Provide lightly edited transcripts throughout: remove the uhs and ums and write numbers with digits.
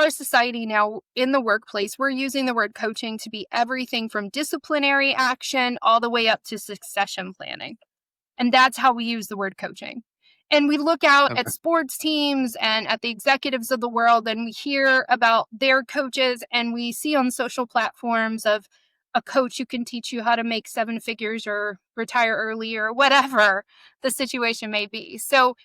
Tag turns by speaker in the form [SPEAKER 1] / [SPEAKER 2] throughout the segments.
[SPEAKER 1] our society now in the workplace, we're using the word coaching to be everything from disciplinary action all the way up to succession planning. And that's how we use the word coaching. And we look out at
[SPEAKER 2] Okay.
[SPEAKER 1] sports teams and at the executives of the world, and we hear about their coaches, and we see on social platforms of a coach who can teach you how to make seven figures or retire early or whatever the situation may be. So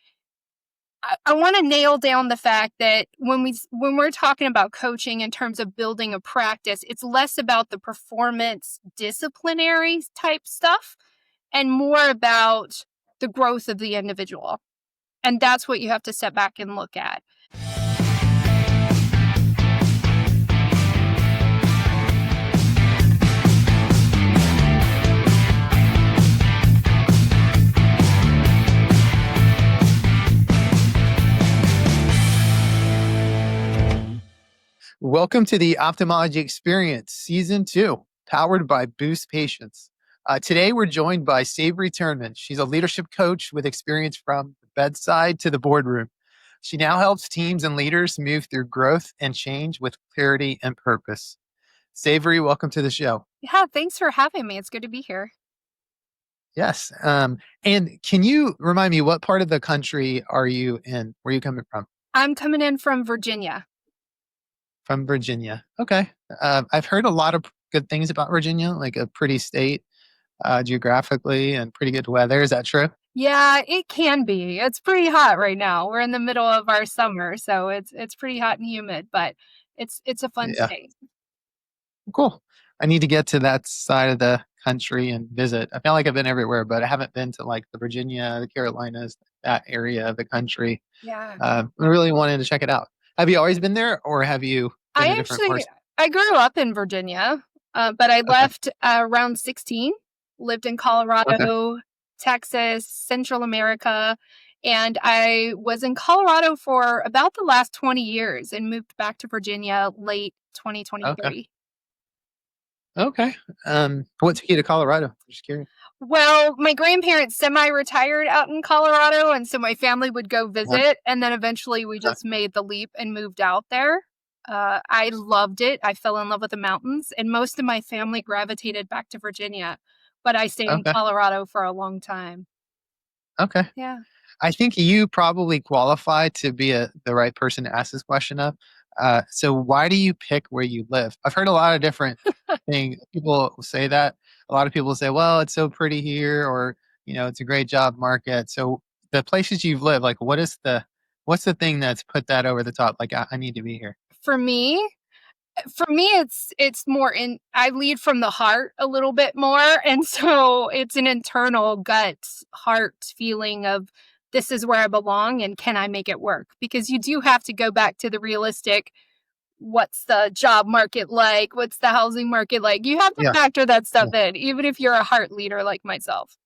[SPEAKER 1] I want to nail down the fact that when we're talking about coaching in terms of building a practice, it's less about the performance disciplinary type stuff and more about the growth of the individual. And that's what you have to step back and look at.
[SPEAKER 2] Welcome to the Ophthalmology Experience, Season 2, powered by Boost Patience. Today, we're joined by Savory Turman. She's a leadership coach with experience from the bedside to the boardroom. She now helps teams and leaders move through growth and change with clarity and purpose. Savory, welcome to the show.
[SPEAKER 1] Yeah, thanks for having me. It's good to be here.
[SPEAKER 2] Yes. And can you remind me, what part of the country are you in? Where are you coming from?
[SPEAKER 1] I'm coming in from Virginia.
[SPEAKER 2] From Virginia. Okay. I've heard a lot of good things about Virginia, like a pretty state geographically and pretty good weather. Is that true?
[SPEAKER 1] Yeah, it can be. It's pretty hot right now. We're in the middle of our summer, so it's pretty hot and humid, but it's a fun
[SPEAKER 2] Yeah.
[SPEAKER 1] state.
[SPEAKER 2] Cool. I need to get to that side of the country and visit. I feel like I've been everywhere, but I haven't been to like the Virginia, the Carolinas, that area of the country.
[SPEAKER 1] Yeah.
[SPEAKER 2] I really wanted to check it out. Have you always been there, or have you been to different parts?
[SPEAKER 1] I grew up in Virginia, but I
[SPEAKER 2] Okay.
[SPEAKER 1] left around 16, lived in
[SPEAKER 2] Okay.
[SPEAKER 1] Colorado, Texas, Central America, and I was in Colorado for about the last 20 years and moved back to Virginia late
[SPEAKER 2] Okay.
[SPEAKER 1] 2023.
[SPEAKER 2] Okay. What took you to Colorado? Just curious.
[SPEAKER 1] Well, my grandparents semi-retired out in Colorado, and so my family would go
[SPEAKER 2] Uh-huh.
[SPEAKER 1] visit, and then eventually we
[SPEAKER 2] Uh,
[SPEAKER 1] just made the leap and moved out there. I loved it. I fell in love with the mountains, and most of my family gravitated back to Virginia, but I stayed in
[SPEAKER 2] Okay.
[SPEAKER 1] Colorado for a long time.
[SPEAKER 2] Okay.
[SPEAKER 1] Yeah.
[SPEAKER 2] I think you probably qualify to be the right person to ask this question of. So why do you pick where you live? I've heard a lot of different things. People say that. A lot of people say, well, it's so pretty here, or, it's a great job market. So the places you've lived, like what's the thing that's put that over the top? Like, I need to be here.
[SPEAKER 1] For me, it's more in I lead from the heart a little bit more, and so it's an internal gut heart feeling of this is where I belong and can I make it work, because you do have to go back to the realistic, what's the job market like, what's the housing market like. You have to
[SPEAKER 2] Yeah,
[SPEAKER 1] factor that stuff
[SPEAKER 2] yeah,
[SPEAKER 1] in even if you're a heart leader like myself.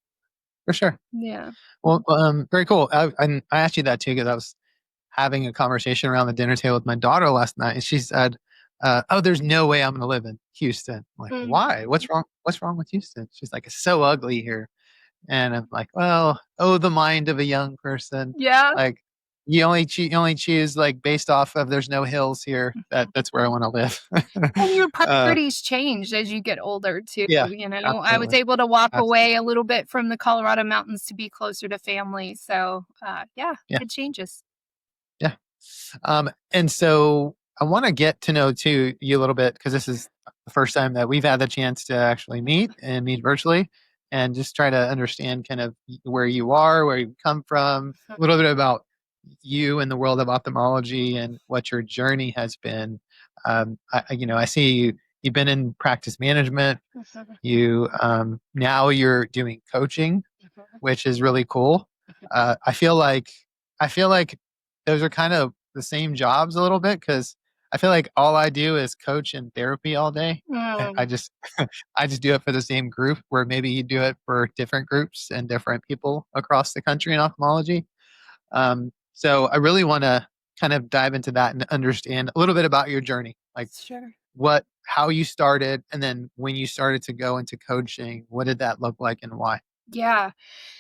[SPEAKER 2] for sure.
[SPEAKER 1] Yeah.
[SPEAKER 2] Well, very cool. I asked you that too because I was having a conversation around the dinner table with my daughter last night, and she said, "Oh, there's no way I'm going to live in Houston." I'm like,
[SPEAKER 1] Mm.
[SPEAKER 2] why? What's wrong? What's wrong with Houston? She's like, "It's so ugly here." And I'm like, "Well, oh, the mind of a young person.
[SPEAKER 1] Yeah.
[SPEAKER 2] Like, you only choose like based off of there's no hills here. That's where I want to live."
[SPEAKER 1] And your
[SPEAKER 2] uh,
[SPEAKER 1] priorities change as you get older too.
[SPEAKER 2] yeah,
[SPEAKER 1] I was
[SPEAKER 2] absolutely,
[SPEAKER 1] able to walk
[SPEAKER 2] absolutely.
[SPEAKER 1] away a little bit from the Colorado mountains to be closer to family. So, yeah,
[SPEAKER 2] Yeah,
[SPEAKER 1] it changes.
[SPEAKER 2] yeah. And so I want to get to know too you a little bit because this is the first time that we've had the chance to actually meet and meet virtually, and just try to understand kind of where you are, where you come from, a little bit about you in the world of ophthalmology and what your journey has been. I see you've been in practice management. You now you're doing coaching, which is really cool. I feel like those are kind of the same jobs a little bit because I feel like all I do is coach and therapy all day. I
[SPEAKER 1] Mm.
[SPEAKER 2] just I just do it for the same group where maybe you do it for different groups and different people across the country in ophthalmology. So I really want to kind of dive into that and understand a little bit about your journey, like
[SPEAKER 1] Sure.
[SPEAKER 2] how you started, and then when you started to go into coaching, what did that look like and why?
[SPEAKER 1] Yeah.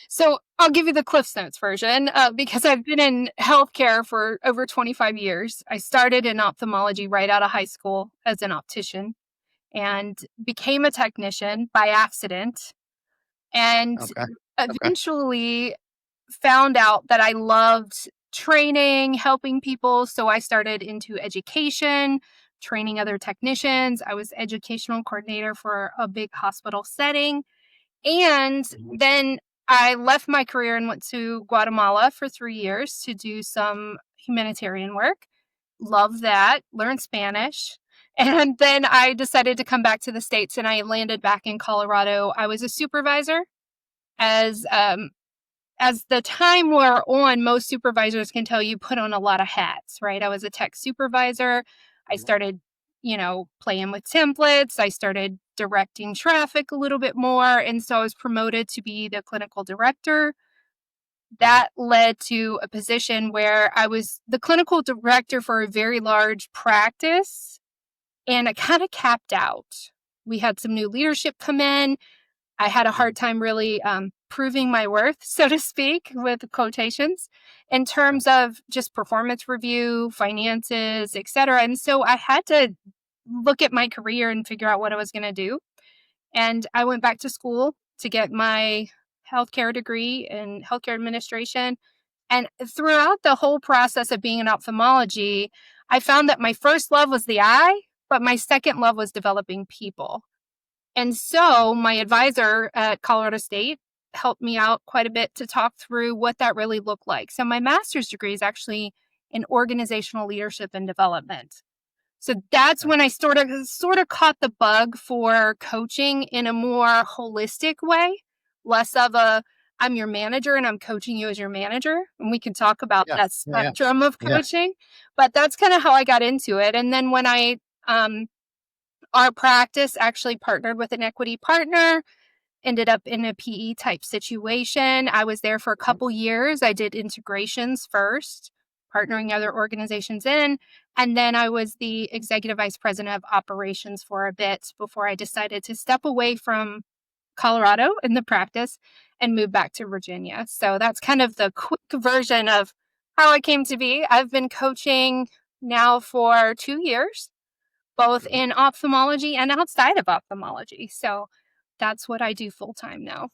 [SPEAKER 1] So I'll give you the Cliffs Notes version because I've been in healthcare for over 25 years. I started in ophthalmology right out of high school as an optician and became a technician by accident, and
[SPEAKER 2] Okay. Okay.
[SPEAKER 1] eventually found out that I loved training, helping people. So I started into education, training other technicians. I was educational coordinator for a big hospital setting. And
[SPEAKER 2] Mhm.
[SPEAKER 1] then I left my career and went to Guatemala for 3 years to do some humanitarian work. Love that, learned Spanish. And then I decided to come back to the States and I landed back in Colorado. I was a supervisor as the time wore on, most supervisors can tell you put on a lot of hats, right? I was a tech supervisor. I started, playing with templates. I started directing traffic a little bit more. And so I was promoted to be the clinical director.
[SPEAKER 2] Mhm.
[SPEAKER 1] That led to a position where I was the clinical director for a very large practice. And I kind of capped out. We had some new leadership come in. I had a hard
[SPEAKER 2] Mhm.
[SPEAKER 1] time really proving my worth, so to speak, with quotations, in
[SPEAKER 2] Yeah.
[SPEAKER 1] terms of just performance review, finances, etc. And so I had to look at my career and figure out what I was going to do. And I went back to school to get my healthcare degree in healthcare administration. And throughout the whole process of being in ophthalmology, I found that my first love was the eye, but my second love was developing people. And so my advisor at Colorado State helped me out quite a bit to talk through what that really looked like. So my master's degree is actually in organizational leadership and development. So that's
[SPEAKER 2] Okay.
[SPEAKER 1] when I sort of caught the bug for coaching in a more holistic way, less of a I'm your manager and I'm coaching you as your manager. And we can talk about
[SPEAKER 2] Yeah.
[SPEAKER 1] that
[SPEAKER 2] Yeah. Yeah.
[SPEAKER 1] spectrum of
[SPEAKER 2] Yeah.
[SPEAKER 1] coaching, but that's kind of how I got into it. And then when um, our practice actually partnered with an equity partner, ended up in a PE type situation. I was there for a
[SPEAKER 2] Mhm.
[SPEAKER 1] couple years. I did integrations first, partnering other organizations in, and then I was the executive vice president of operations for a bit before I decided to step away from Colorado in the practice and move back to Virginia. So that's kind of the quick version of how I came to be. I've been coaching now for 2 years, both
[SPEAKER 2] Mhm.
[SPEAKER 1] in ophthalmology and outside of ophthalmology. So that's what I do full time now.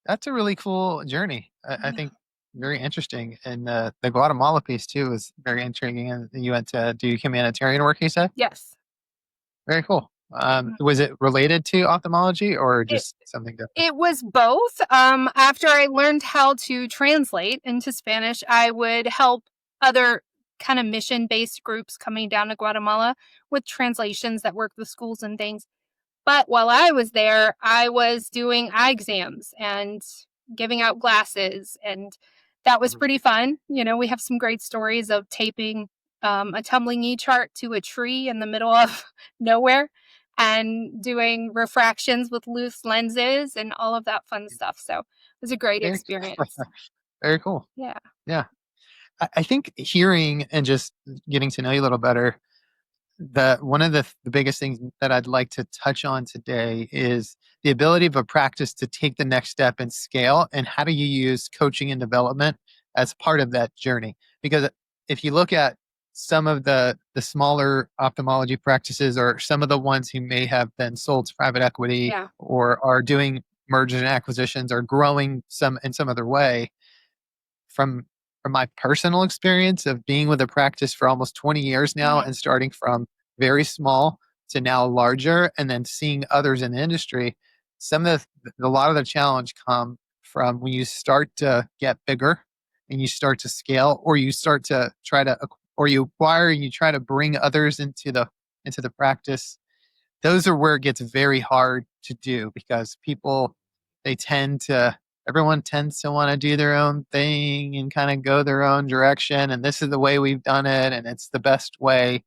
[SPEAKER 2] That's a really cool journey. I
[SPEAKER 1] Yeah.
[SPEAKER 2] think very interesting. And the Guatemala piece too was very intriguing. And you went to do humanitarian work, you said?
[SPEAKER 1] Yes.
[SPEAKER 2] Very cool.
[SPEAKER 1] Mhm.
[SPEAKER 2] Was it related to ophthalmology or
[SPEAKER 1] It
[SPEAKER 2] just something different?
[SPEAKER 1] it was both. After I learned how to translate into Spanish, I would help other kind of mission based groups coming down to Guatemala with translations that work with schools and things. But while I was there, I was doing eye exams and giving out glasses, and that was
[SPEAKER 2] Mhm.
[SPEAKER 1] pretty fun. We have some great stories of taping a tumbling E chart to a tree in the middle of nowhere and doing refractions with loose lenses and all of that fun stuff. So it was a great
[SPEAKER 2] Very,
[SPEAKER 1] experience.
[SPEAKER 2] very cool.
[SPEAKER 1] Yeah.
[SPEAKER 2] Yeah. I think hearing and just getting to know you a little better, the one of the biggest things that I'd like to touch on today is the ability of a practice to take the next step and scale, and how do you use coaching and development as part of that journey? Because if you look at some of the smaller ophthalmology practices, or some of the ones who may have been sold to private equity
[SPEAKER 1] Yeah.
[SPEAKER 2] or are doing mergers and acquisitions or growing some in some other way, from my personal experience of being with a practice for almost 20 years now
[SPEAKER 1] Mhm.
[SPEAKER 2] and starting from very small to now larger, and then seeing others in the industry, some of a lot of the challenge come from when you start to get bigger and you start to scale, or you start to try to or you acquire and you try to bring others into the practice. Those are where it gets very hard to do, because people, they tend to everyone tends to want to do their own thing and kind of go their own direction, and this is the way we've done it and it's the best way.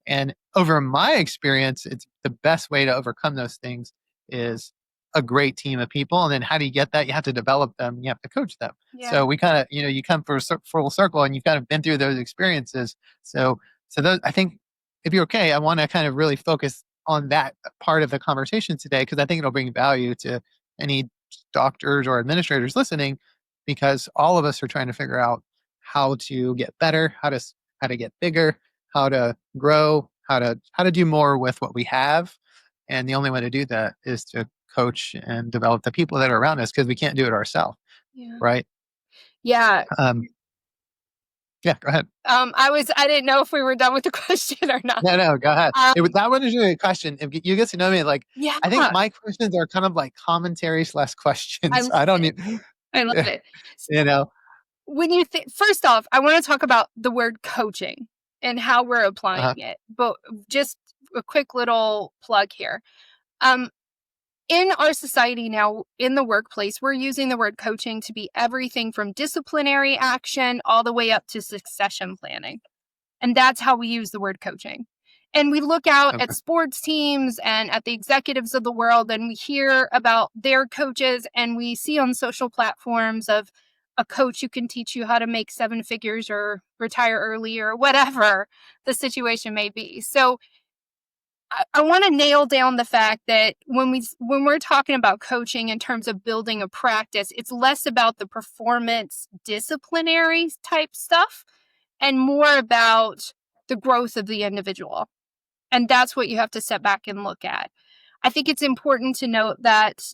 [SPEAKER 2] And over my experience, it's the best way to overcome those things is a great team of people. And then how do you get that? You have to develop them. You have to coach them.
[SPEAKER 1] Yeah.
[SPEAKER 2] So we kind of, you come for full circle, and you've kind of been through those experiences. So those, I think, if you're okay, I want to kind of really focus on that part of the conversation today, because I think it'll bring value to any doctors or administrators listening, because all of us are trying to figure out how to get better, how to get bigger, how to grow, how to do more with what we have. And the only way to do that is to coach and develop the people that are around us, because we can't do it ourselves,
[SPEAKER 1] Yeah.
[SPEAKER 2] right?
[SPEAKER 1] Yeah.
[SPEAKER 2] Um, yeah, go ahead.
[SPEAKER 1] I didn't know if we were done with the question or not.
[SPEAKER 2] No, no, go ahead.
[SPEAKER 1] Um,
[SPEAKER 2] That one is really a question. If you get to know me, like
[SPEAKER 1] yeah,
[SPEAKER 2] I think my questions are kind of like commentary slash
[SPEAKER 1] I
[SPEAKER 2] questions.
[SPEAKER 1] love
[SPEAKER 2] I don't
[SPEAKER 1] it.
[SPEAKER 2] need,
[SPEAKER 1] I love it.
[SPEAKER 2] you know.
[SPEAKER 1] When you think, first off, I want to talk about the word coaching and how we're applying
[SPEAKER 2] Uh-huh.
[SPEAKER 1] it. But just a quick little plug here. Um, in our society now, in the workplace, we're using the word coaching to be everything from disciplinary action all the way up to succession planning. And that's how we use the word coaching. And we look out at
[SPEAKER 2] Okay.
[SPEAKER 1] sports teams and at the executives of the world, and we hear about their coaches, and we see on social platforms of a coach who can teach you how to make seven figures or retire early or whatever the situation may be. So I want to nail down the fact that when we're talking about coaching in terms of building a practice, it's less about the performance disciplinary type stuff and more about the growth of the individual. And that's what you have to step back and look at. I think it's important to note that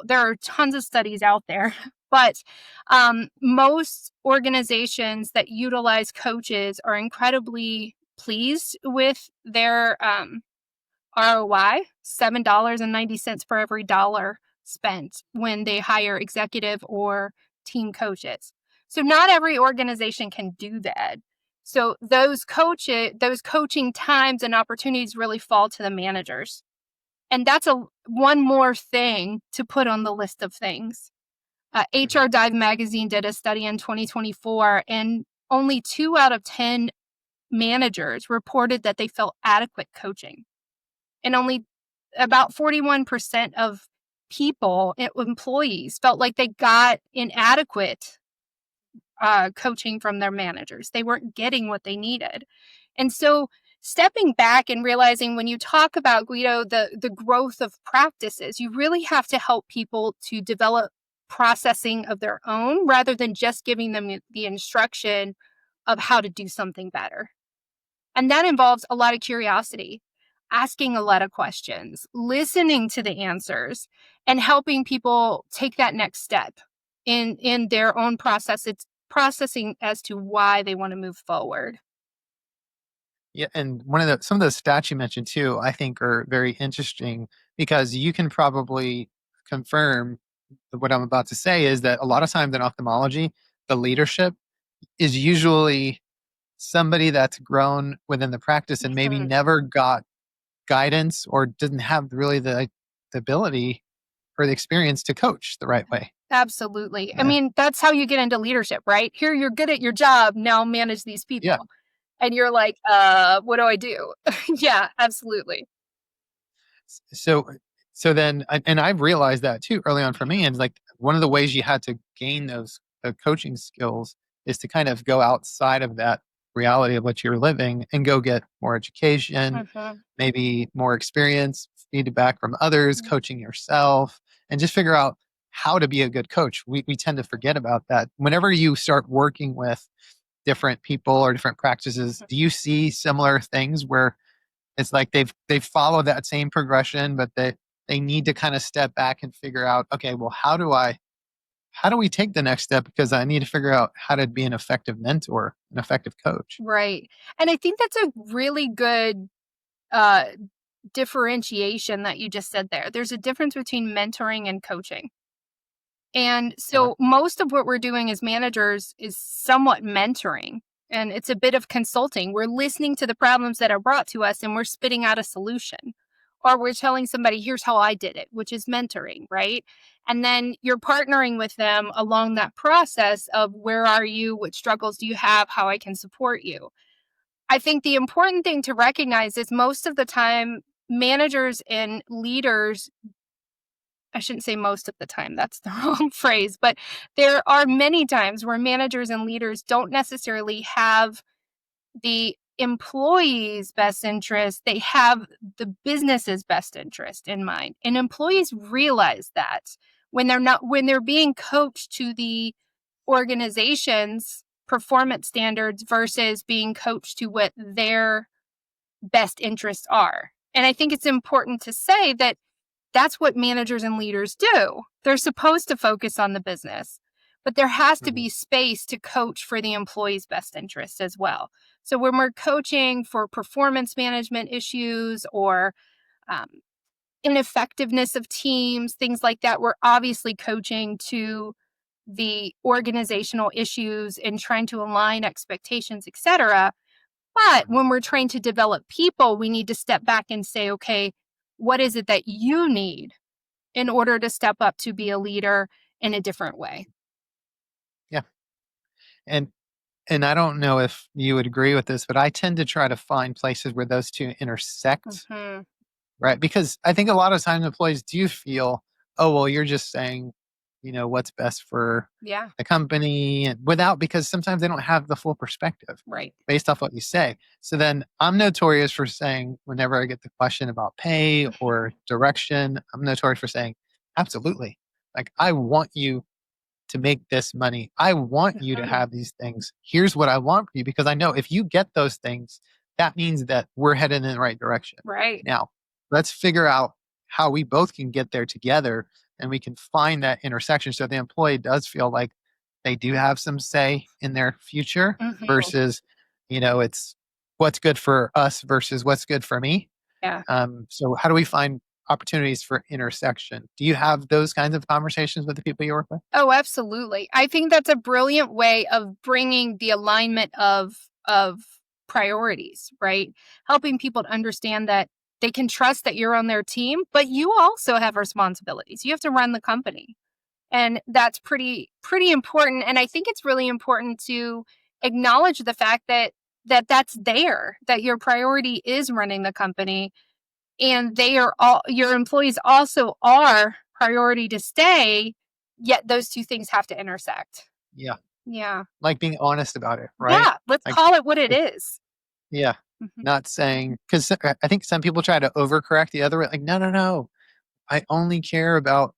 [SPEAKER 1] there are tons of studies out there, but most organizations that utilize coaches are incredibly pleased with their ROI, $7.90 for every dollar spent when they hire executive or team coaches. So not every organization can do that. So those coaching times and opportunities really fall to the managers. And that's one more thing to put on the list of things.
[SPEAKER 2] Mhm.
[SPEAKER 1] HR Dive magazine did a study in 2024, and only 2 out of 10 managers reported that they felt adequate coaching. And only about 41% of employees, felt like they got inadequate coaching from their managers. They weren't getting what they needed. And so stepping back and realizing, when you talk about, Guido, the growth of practices, you really have to help people to develop processing of their own rather than just giving them the instruction of how to do something better. And that involves a lot of curiosity, asking a lot of questions, listening to the answers, and helping people take that next step in their own process. It's processing as to why they want to move forward.
[SPEAKER 2] Yeah, and some of the stats you mentioned too, I think are very interesting, because you can probably confirm what I'm about to say is that a lot of times in ophthalmology, the leadership is usually somebody that's grown within the practice and maybe
[SPEAKER 1] Mhm.
[SPEAKER 2] never got guidance or didn't have really the ability or the experience to coach the right way.
[SPEAKER 1] Absolutely. I
[SPEAKER 2] Yeah.
[SPEAKER 1] mean, that's how you get into leadership, right? Here, you're good at your job. Now manage these
[SPEAKER 2] Yeah.
[SPEAKER 1] people. And you're like, what do I do? Yeah, absolutely.
[SPEAKER 2] So then and I've realized that too early on for me, and like one of the ways you had to gain those coaching skills is to kind of go outside of that reality of what you're living and go get more education,
[SPEAKER 1] Mhm.
[SPEAKER 2] maybe more experience, feedback from others, coaching yourself, and just figure out how to be a good coach. We tend to forget about that. Whenever you start working with different people or different practices, do you see similar things where it's like they've followed that same progression, but they need to kind of step back and figure out, okay, well, how do we take the next step? Because I need to figure out how to be an effective mentor, an effective coach.
[SPEAKER 1] Right. And I think that's a really good uh, differentiation that you just said there. There's a difference between mentoring and coaching. And
[SPEAKER 2] Uh-huh.
[SPEAKER 1] so most of what we're doing as managers is somewhat mentoring, and it's a bit of consulting. We're listening to the problems that are brought to us and we're spitting out a solution. Or we're telling somebody, here's how I did it, which is mentoring, right? And then you're partnering with them along that process of, where are you? What struggles do you have? How I can support you. I think the important thing to recognize is, most of the time, managers and leaders, I shouldn't say most of the time, that's the wrong phrase, but there are many times where managers and leaders don't necessarily have the employees' best interest, they have the business's best interest in mind. And employees realize that when they're being coached to the organization's performance standards versus being coached to what their best interests are. And I think it's important to say that that's what managers and leaders do. They're supposed to focus on the business, but there has to
[SPEAKER 2] Mhm.
[SPEAKER 1] be space to coach for the employee's best interests as well. So when we're coaching for performance management issues or um, ineffectiveness of teams, things like that, we're obviously coaching to the organizational issues and trying to align expectations, etc. But
[SPEAKER 2] Mhm.
[SPEAKER 1] when we're trying to develop people, we need to step back and say, okay, what is it that you need in order to step up to be a leader in a different way?
[SPEAKER 2] Yeah. And I don't know if you would agree with this, but I tend to try to find places where those two intersect.
[SPEAKER 1] Hmm.
[SPEAKER 2] Right, because I think a lot of times employees do feel, "Oh, well, you're just saying, what's best for
[SPEAKER 1] Yeah,
[SPEAKER 2] the company," and without because sometimes they don't have the full perspective
[SPEAKER 1] right.
[SPEAKER 2] based off what you say. So then I'm notorious for saying whenever I get the question about pay or direction, I'm notorious for saying, "Absolutely. Like, I want you to make this money. I want you to
[SPEAKER 1] Mhm.
[SPEAKER 2] have these things. Here's what I want for you because I know if you get those things, that means that we're headed in the right direction.
[SPEAKER 1] Right.
[SPEAKER 2] Now, let's figure out how we both can get there together and we can find that intersection so the employee does feel like they do have some say in their future
[SPEAKER 1] Hmm.
[SPEAKER 2] versus, it's what's good for us versus what's good for me.
[SPEAKER 1] Yeah.
[SPEAKER 2] So, how do we find opportunities for intersection? Do you have those kinds of conversations with the people you work with?
[SPEAKER 1] Oh, absolutely. I think that's a brilliant way of bringing the alignment of priorities, right? Helping people to understand that they can trust that you're on their team, but you also have responsibilities. You have to run the company. And that's pretty important, and I think it's really important to acknowledge the fact that that's there, that your priority is running the company, and they are all your employees also are priority to stay, yet those two things have to intersect.
[SPEAKER 2] Yeah.
[SPEAKER 1] Yeah.
[SPEAKER 2] Like being honest about it, right?
[SPEAKER 1] Yeah, let's
[SPEAKER 2] Like,
[SPEAKER 1] call it what it
[SPEAKER 2] like
[SPEAKER 1] is.
[SPEAKER 2] yeah,
[SPEAKER 1] Mhm.
[SPEAKER 2] not saying because I think some people try to overcorrect the other way. Like, no, no, no. I only care about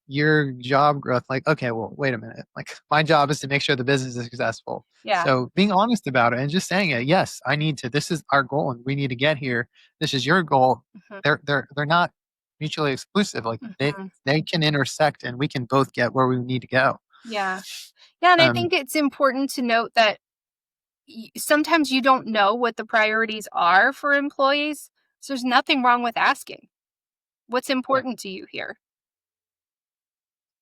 [SPEAKER 2] your job growth. Like, okay, well, wait a minute. Like, my job is to make sure the business is successful.
[SPEAKER 1] Yeah.
[SPEAKER 2] So being honest about it and just saying it, yes, I need to. This is our goal, and we need to get here. This is your goal.
[SPEAKER 1] Mhm.
[SPEAKER 2] They're not mutually exclusive. Like
[SPEAKER 1] Mhm.
[SPEAKER 2] they can intersect, and we can both get where we need to go.
[SPEAKER 1] Yeah. Yeah, and I
[SPEAKER 2] Um,
[SPEAKER 1] think it's important to note that sometimes you don't know what the priorities are for employees. So there's nothing wrong with asking what's
[SPEAKER 2] yeah.
[SPEAKER 1] important to you here.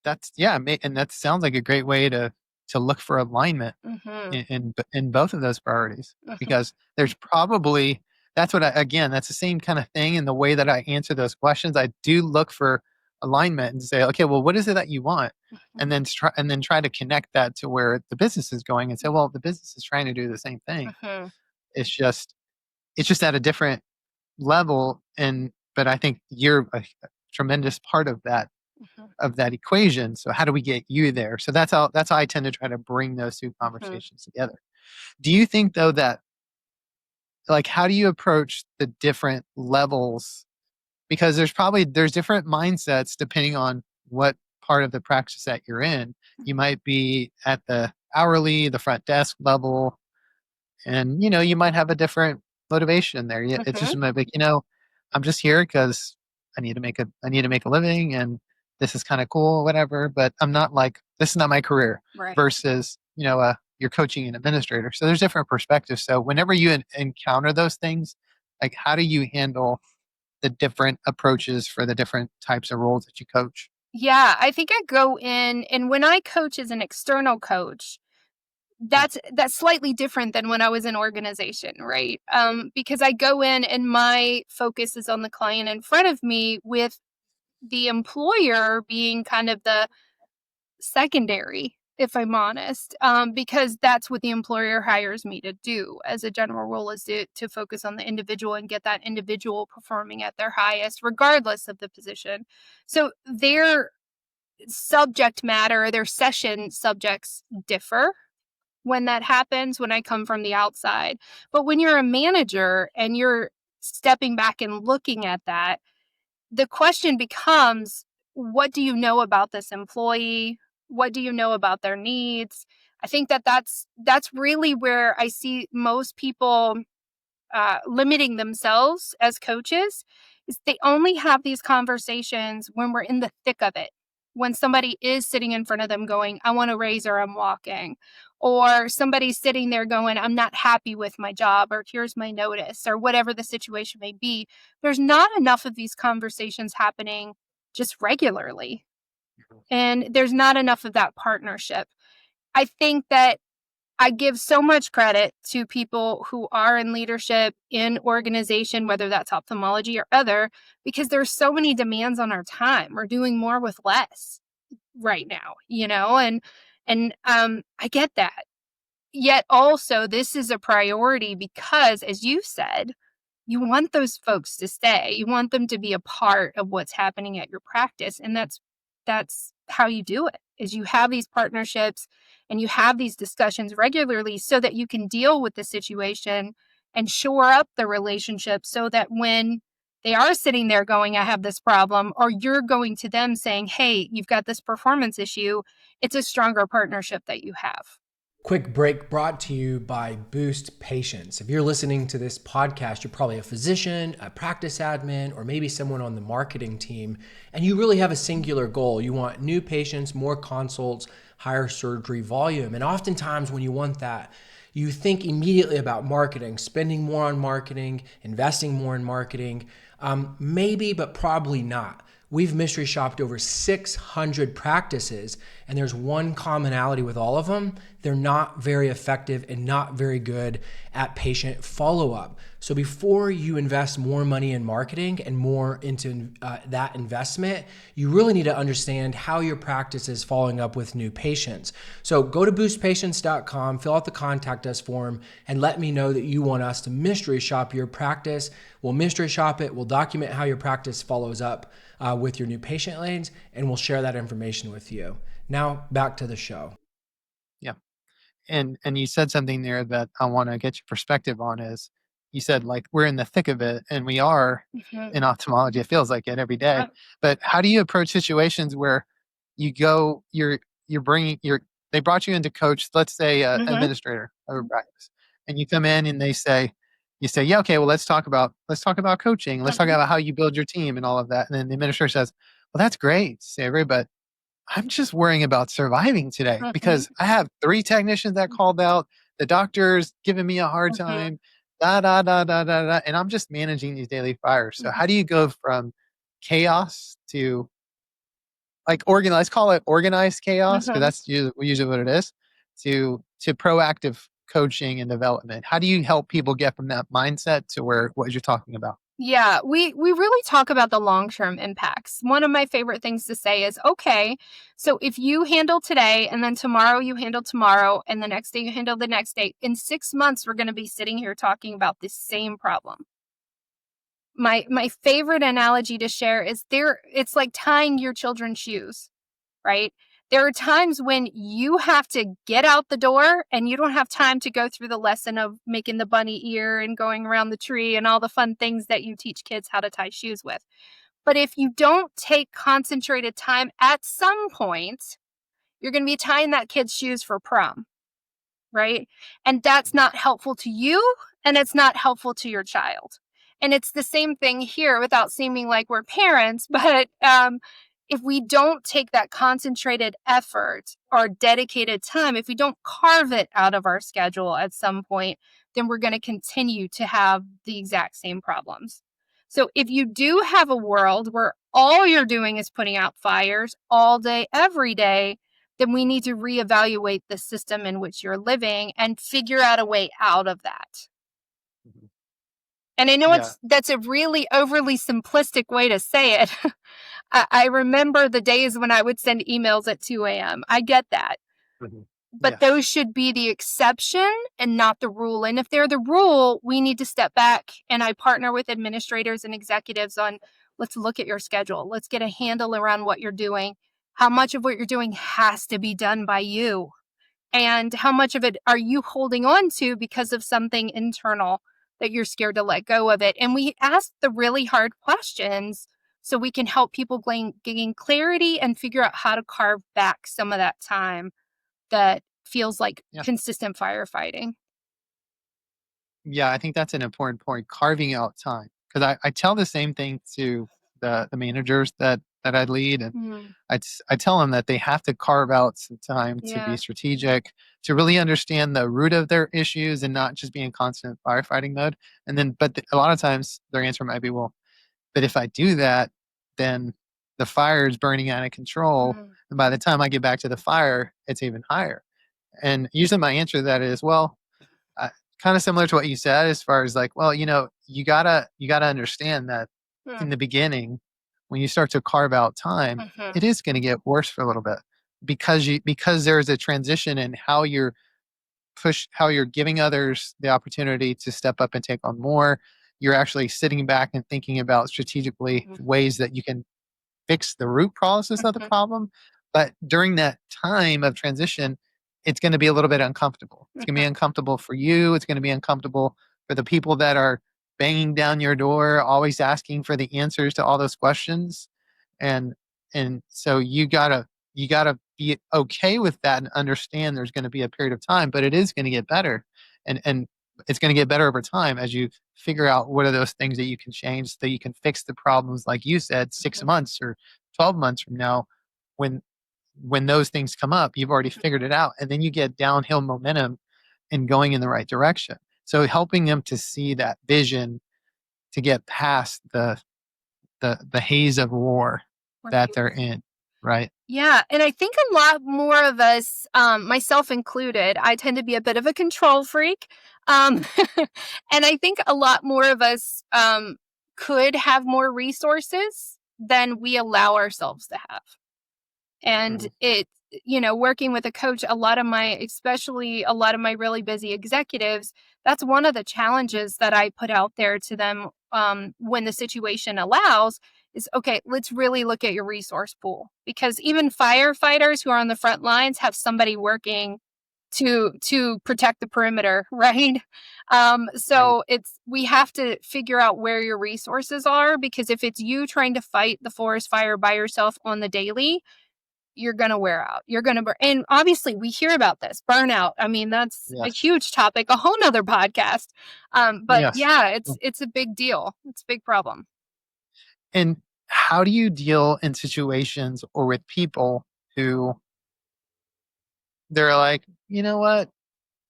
[SPEAKER 2] That's yeah, and that sounds like a great way to look for alignment
[SPEAKER 1] Hmm.
[SPEAKER 2] in both of those priorities
[SPEAKER 1] Hmm.
[SPEAKER 2] because there's probably that's what again that's the same kind of thing in the way that I answer those questions. I do look for alignment and say, okay, well, what is it that you want, and then try to connect that to where the business is going and say, well, the business is trying to do the same thing.
[SPEAKER 1] Hmm.
[SPEAKER 2] It's just at a different level, and but I think you're a tremendous part
[SPEAKER 1] Hmm.
[SPEAKER 2] of that equation. So how do we get you there? So that's how I tend to try to bring those two
[SPEAKER 1] Hmm.
[SPEAKER 2] conversations together. Do you think though that like how do you approach the different levels? Because there's different mindsets depending on what part of the practice that you're in. You might be at the hourly, the front desk level, and you might have a different motivation there. Yeah, it's
[SPEAKER 1] Hmm.
[SPEAKER 2] just might be, I'm just here because I need to make a living, and this is kind of cool, or whatever. But I'm not like this is not my career.
[SPEAKER 1] Right.
[SPEAKER 2] Versus, you're coaching an administrator, so there's different perspectives. So whenever you encounter those things, like how do you handle the different approaches for the different types of roles that you coach?
[SPEAKER 1] Yeah, I think I go in, and when I coach as an external coach,
[SPEAKER 2] Yeah.
[SPEAKER 1] that's slightly different than when I was in organization, right? Because I go in and my focus is on the client in front of me, with the employer being kind of the secondary, if I'm honest, because that's what the employer hires me to do as a general rule, is to focus on the individual and get that individual performing at their highest, regardless of the position. So their subject matter, their session subjects differ. when that happens, when I come from the outside. But when you're a manager and you're stepping back and looking at that, the question becomes, what do you know about this employee? What do you know about their needs? I think that that's really where I see most people limiting themselves as coaches, is they only have these conversations when we're in the thick of it. When somebody is sitting in front of them going, I want to raise or I'm walking. Or somebody's sitting there going, I'm not happy with my job, or here's my notice, or whatever the situation may be. There's not enough of these conversations happening just regularly. And there's not enough of that partnership. I think that I give so much credit to people who are in leadership in organization, whether that's ophthalmology or other, because there's so many demands on our time. We're doing more with less right now, and I get that. Yet also, this is a priority because, as you said, you want those folks to stay. You want them to be a part of what's happening at your practice, and that's how you do it. Is you have these partnerships and you have these discussions regularly so that you can deal with the situation and shore up the relationship so that when they are sitting there going, I have this problem, or you're going to them saying, hey, you've got this performance issue, it's a stronger partnership that you have.
[SPEAKER 3] Quick break brought to you by Boost Patients. If you're listening to this podcast, you're probably a physician, a practice admin, or maybe someone on the marketing team, and you really have a singular goal. You want new patients, more consults, higher surgery volume. And oftentimes when you want that, you think immediately about marketing, spending more on marketing, investing more in marketing. Maybe, but probably not. We've mystery shopped over 600 practices, and there's one commonality with all of them. They're not very effective and not very good at patient follow-up. So before you invest more money in marketing and more into that investment, you really need to understand how your practice is following up with new patients. So go to boostpatients.com, fill out the contact us form, and let me know that you want us to mystery shop your practice. We'll mystery shop it. We'll document how your practice follows up with your new patient lanes, and we'll share that information with you. Now back to the show.
[SPEAKER 2] Yeah. And you said something there that I want to get your perspective on is you said like we're in the thick of it and we are
[SPEAKER 1] Mm-hmm.
[SPEAKER 2] in ophthalmology. It feels like it every day. But how do you approach situations where you go, you're bringing your they brought you into coach, let's say
[SPEAKER 1] Mm-hmm.
[SPEAKER 2] administrator of a practice, and you come in and you say, yeah, okay, well let's talk about coaching, let's talk
[SPEAKER 1] Mm-hmm.
[SPEAKER 2] about how you build your team and all of that, and then the administrator says, well, that's great, Savory, but I'm just worrying about surviving today
[SPEAKER 1] Mm-hmm.
[SPEAKER 2] because I have 3 technicians that called out. The doctor's giving me a hard
[SPEAKER 1] Mm-hmm.
[SPEAKER 2] time, da, da, da, da, da, da, and I'm just managing these daily fires. So how do you go from chaos to like organized, let's call it organized chaos, because
[SPEAKER 1] Mm-hmm.
[SPEAKER 2] that's usually what it is, to proactive coaching and development? How do you help people get from that mindset to where what you're talking about?
[SPEAKER 1] Yeah, we really talk about the long-term impacts. One of my favorite things to say is, okay, so if you handle today and then tomorrow you handle tomorrow and the next day you handle the next day, in 6 months we're going to be sitting here talking about the same problem. My favorite analogy to share is it's like tying your children's shoes, right? There are times when you have to get out the door and you don't have time to go through the lesson of making the bunny ear and going around the tree and all the fun things that you teach kids how to tie shoes with. But if you don't take concentrated time at some point, you're going to be tying that kid's shoes for prom, right? And that's not helpful to you and it's not helpful to your child. And it's the same thing here without seeming like we're parents, but if we don't take that concentrated effort or dedicated time, if we don't carve it out of our schedule at some point, then we're going to continue to have the exact same problems. So if you do have a world where all you're doing is putting out fires all day, every day, then we need to reevaluate the system in which you're living and figure out a way out of that.
[SPEAKER 2] Mhm.
[SPEAKER 1] And I know
[SPEAKER 2] Yeah.
[SPEAKER 1] that's a really overly simplistic way to say it. I remember the days when I would send emails at 2 a.m. I get that.
[SPEAKER 2] Mhm.
[SPEAKER 1] But
[SPEAKER 2] Yes.
[SPEAKER 1] those should be the exception and not the rule. And if they're the rule, we need to step back. And I partner with administrators and executives on let's look at your schedule. Let's get a handle around what you're doing. How much of what you're doing has to be done by you? And how much of it are you holding on to because of something internal that you're scared to let go of it? And we ask the really hard questions so we can help people gain clarity and figure out how to carve back some of that time that feels like
[SPEAKER 2] Yeah.
[SPEAKER 1] consistent firefighting.
[SPEAKER 2] Yeah, I think that's an important point, carving out time. Because I tell the same thing to the managers that I lead, and
[SPEAKER 1] Mm,
[SPEAKER 2] I tell them that they have to carve out some time to be
[SPEAKER 1] yeah.
[SPEAKER 2] strategic, to really understand the root of their issues and not just be in constant firefighting mode. And then, but a lot of times their answer might be, well, but if I do that, then the fire is burning out of control.
[SPEAKER 1] Mm,
[SPEAKER 2] And by the time I get back to the fire, it's even higher. And usually my answer to that is, well, uh, kind of similar to what you said, as far as like, well, you gotta understand that
[SPEAKER 1] mm,
[SPEAKER 2] in the beginning, when you start to carve out time,
[SPEAKER 1] mhm,
[SPEAKER 2] it is going to get worse for a little bit, because there's a transition in how you're giving others the opportunity to step up and take on more. You're actually sitting back and thinking about strategically
[SPEAKER 1] mhm,
[SPEAKER 2] ways that you can fix the root causes of the
[SPEAKER 1] mhm,
[SPEAKER 2] problem. But during that time of transition, it's going to be a little bit uncomfortable. It's going to be
[SPEAKER 1] mhm,
[SPEAKER 2] uncomfortable for you. It's going to be uncomfortable for the people that are banging down your door, always asking for the answers to all those questions. And so you gotta be okay with that and understand there's going to be a period of time, but it is going to get better. And it's going to get better over time as you figure out what are those things that you can change so that you can fix the problems, like you said, 6 months or 12 months from now. When when those things come up, you've already figured it out, and then you get downhill momentum and going in the right direction. So helping them to see that vision, to get past the haze of war that
[SPEAKER 1] right.
[SPEAKER 2] they're in, right?
[SPEAKER 1] Yeah, and I think a lot more of us, myself included, I tend to be a bit of a control freak. Um, and I think a lot more of us could have more resources than we allow ourselves to have. And
[SPEAKER 2] Mhm.
[SPEAKER 1] working with a coach, especially a lot of my really busy executives, that's one of the challenges that I put out there to them when the situation allows is okay, let's really look at your resource pool because even firefighters who are on the front lines have somebody working to protect the perimeter, right?
[SPEAKER 2] Right.
[SPEAKER 1] So we have to figure out where your resources are because if it's you trying to fight the forest fire by yourself on the daily, you're going to wear out. You're going to burn. And obviously, we hear about this burnout. I mean, that's a
[SPEAKER 2] Yes.
[SPEAKER 1] huge topic, a whole nother podcast. But
[SPEAKER 2] Yes.
[SPEAKER 1] yeah,
[SPEAKER 2] Mm.
[SPEAKER 1] it's a big deal. It's a big problem.
[SPEAKER 2] And how do you deal in situations or with people who they're like, you know what,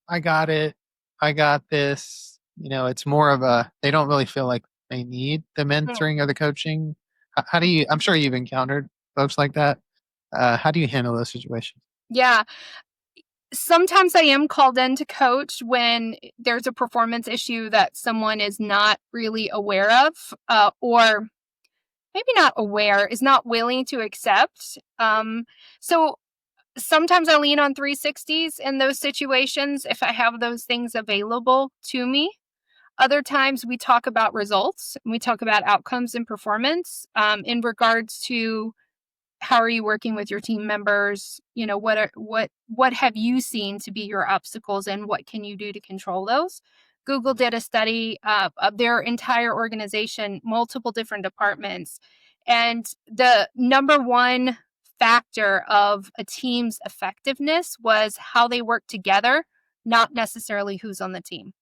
[SPEAKER 2] I got it, I got this. It's more of a, they don't really feel like they need the
[SPEAKER 1] Mm.
[SPEAKER 2] mentoring or the coaching. How do you? I'm sure you've encountered folks like that. How do you handle those situations?
[SPEAKER 1] Yeah. Sometimes I am called in to coach when there's a performance issue that someone is not really aware of, or maybe not aware, is not willing to accept. So sometimes I lean on 360s in those situations if I have those things available to me. Other times we talk about results and we talk about outcomes and performance in regards to how are you working with your team members? What have you seen to be your obstacles and what can you do to control those? Google did a study of their entire organization, multiple different departments, and the number one factor of a team's effectiveness was how they work together, not necessarily who's on the team.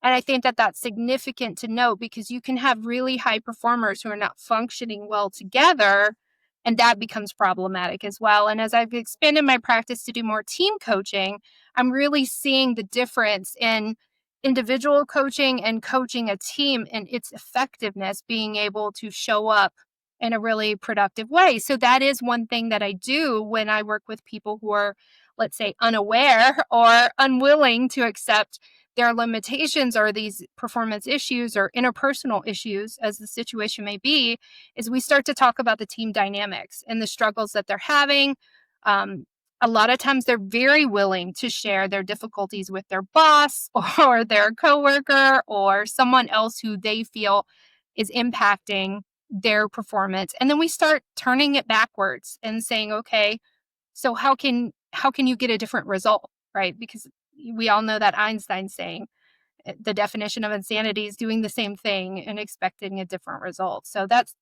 [SPEAKER 1] And I think that that's significant to note because you can have really high performers who are not functioning well together, and that becomes problematic as well. And as I've expanded my practice to do more team coaching, I'm really seeing the difference in individual coaching and coaching a team and its effectiveness being able to show up in a really productive way. So that is one thing that I do when I work with people who are, let's say, unaware or unwilling to accept their limitations or these performance issues or interpersonal issues, as the situation may be, is we start to talk about the team dynamics and the struggles that they're having. Um, a lot of times they're very willing to share their difficulties with their boss or their coworker or someone else who they feel is impacting their performance. And then we start turning it backwards and saying, okay, so how can you get a different result, right? Because we all know that Einstein saying, the definition of insanity is doing the same thing and expecting a different result. So that's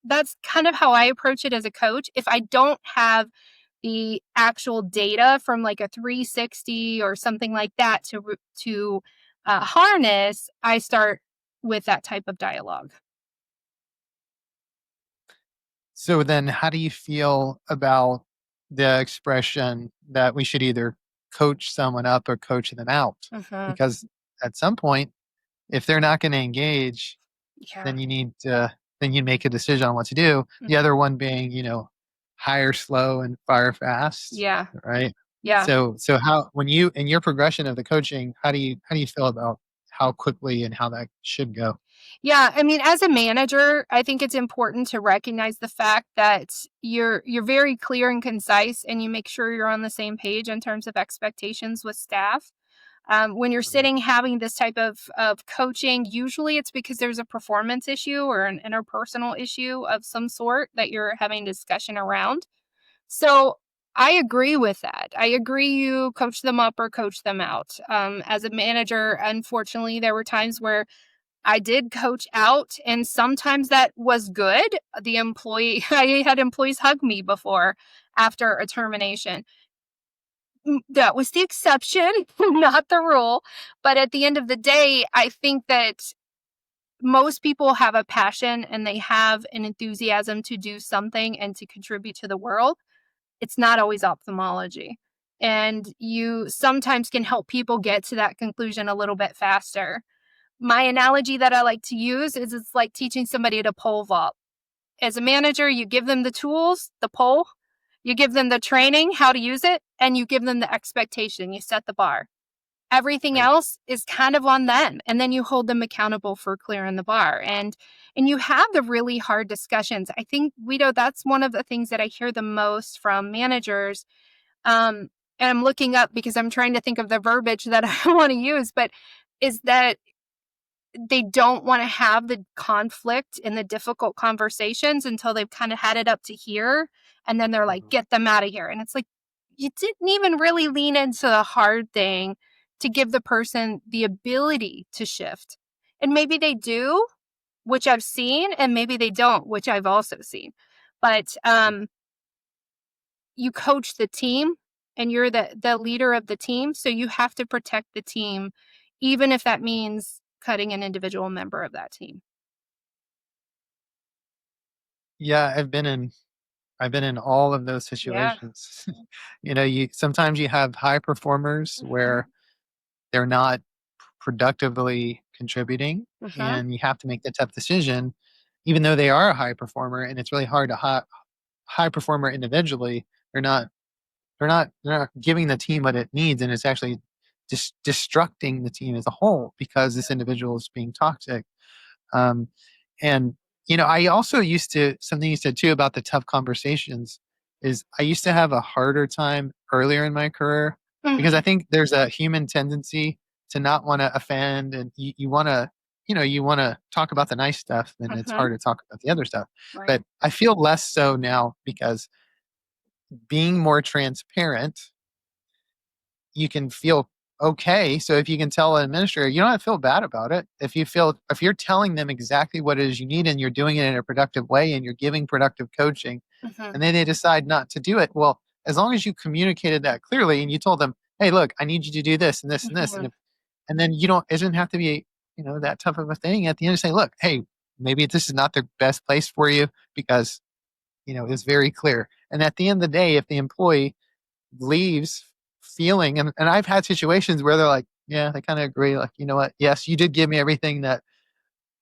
[SPEAKER 1] kind of how I approach it as a coach. If I don't have the actual data from like a 360 or something like that to harness, I start with that type of dialogue.
[SPEAKER 2] So then how do you feel about the expression that we should either coach someone up or coach them out?
[SPEAKER 1] Mhm.
[SPEAKER 2] Because at some point, if they're not going to engage,
[SPEAKER 1] Yeah.
[SPEAKER 2] then you make a decision on what to do. The
[SPEAKER 1] Mhm.
[SPEAKER 2] other one being, hire slow and fire fast,
[SPEAKER 1] Yeah.
[SPEAKER 2] right?
[SPEAKER 1] Yeah.
[SPEAKER 2] So how when you in your progression of the coaching, how do you feel about how quickly and how that should go?
[SPEAKER 1] Yeah, I mean, as a manager, I think it's important to recognize the fact that you're very clear and concise, and you make sure you're on the same page in terms of expectations with staff. When you're
[SPEAKER 2] Mhm.
[SPEAKER 1] sitting having this type of coaching, usually it's because there's a performance issue or an interpersonal issue of some sort that you're having discussion around. So I agree with that. I agree you coach them up or coach them out. As a manager, unfortunately, there were times where I did coach out, and sometimes that was good. The employee, I had employees hug me before after a termination. That was the exception, not the rule. But at the end of the day, I think that most people have a passion and they have an enthusiasm to do something and to contribute to the world. It's not always ophthalmology. And you sometimes can help people get to that conclusion a little bit faster. My analogy that I like to use is it's like teaching somebody to pole vault. As a manager, you give them the tools, the pole, you give them the training, how to use it, and you give them the expectation. You set the bar. Everything
[SPEAKER 2] Right.
[SPEAKER 1] else is kind of on them, and then you hold them accountable for clearing the bar. And you have the really hard discussions. I think, Guido, that's one of the things that I hear the most from managers. And I'm looking up because I'm trying to think of the verbiage that I want to use, but is that they don't want to have the conflict and the difficult conversations until they've kind of had it up to here. And then they're like,
[SPEAKER 2] Mhm.
[SPEAKER 1] get them out of here. And it's like, you didn't even really lean into the hard thing to give the person the ability to shift. And maybe they do, which I've seen, and maybe they don't, which I've also seen. But
[SPEAKER 2] Yeah.
[SPEAKER 1] you coach the team and you're the leader of the team. So you have to protect the team, even if that means cutting an individual member of that team.
[SPEAKER 2] Yeah, I've been in all of those
[SPEAKER 1] Yeah.
[SPEAKER 2] situations. You sometimes you have high performers
[SPEAKER 1] Mhm.
[SPEAKER 2] where they're not productively contributing,
[SPEAKER 1] Mhm.
[SPEAKER 2] and you have to make the tough decision, even though they are a high performer, and it's really hard to high performer individually. They're not they're not giving the team what it needs, and it's actually just destructing the team as a whole because this individual is being toxic. Um, and I also used to something you said too about the tough conversations is I used to have a harder time earlier in my career because I
[SPEAKER 1] Mhm.
[SPEAKER 2] think there's a human tendency to not want to offend, and you want to talk about the nice stuff, and it's
[SPEAKER 1] Mhm.
[SPEAKER 2] hard to talk about the other stuff.
[SPEAKER 1] Right.
[SPEAKER 2] But I feel less so now because being more transparent, you can feel okay. So if you can tell an administrator, you don't have to feel bad about it. If you're telling them exactly what it is you need and you're doing it in a productive way and you're giving productive coaching,
[SPEAKER 1] Mhm.
[SPEAKER 2] and then they decide not to do it, well, as long as you communicated that clearly and you told them, hey, look, I need you to do this and this and this,
[SPEAKER 1] Mhm.
[SPEAKER 2] and then you don't it doesn't have to be that tough of a thing at the end to say, look, hey, maybe this is not the best place for you because it's very clear. And at the end of the day, if the employee leaves feeling and I've had situations where they're like, yeah, they kind of agree, like, you know what, yes, you did give me everything that